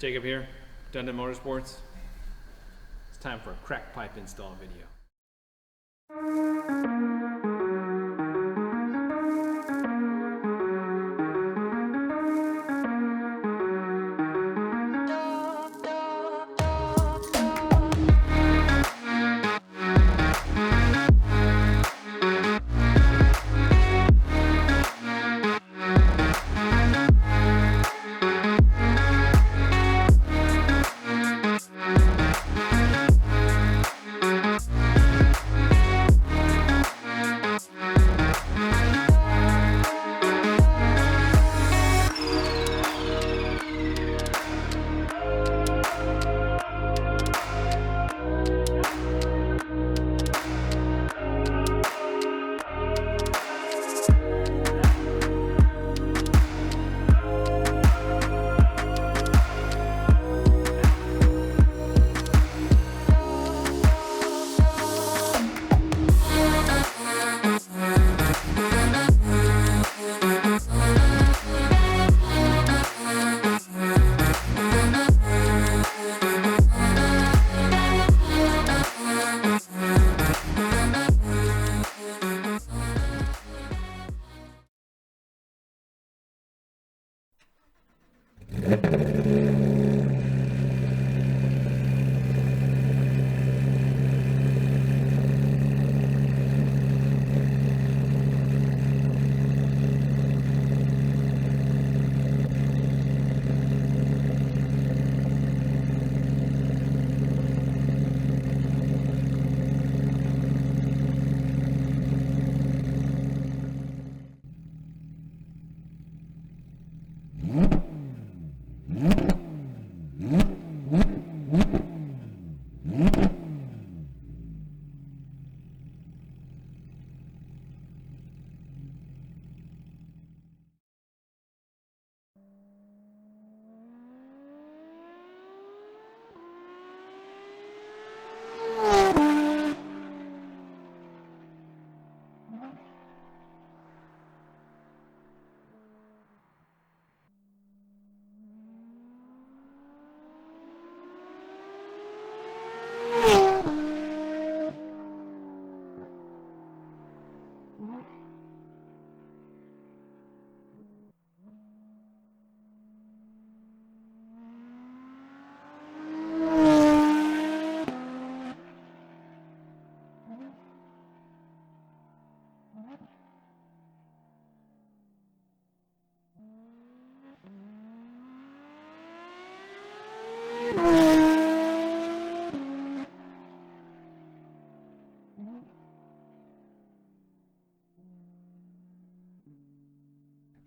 Jacob here, Dundon Motorsports. It's time for a crack pipe install video.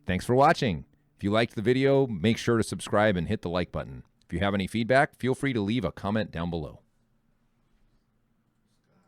Thanks for watching. If you liked the video, make sure to subscribe and hit the like button. If you have any feedback, feel free to leave a comment down below.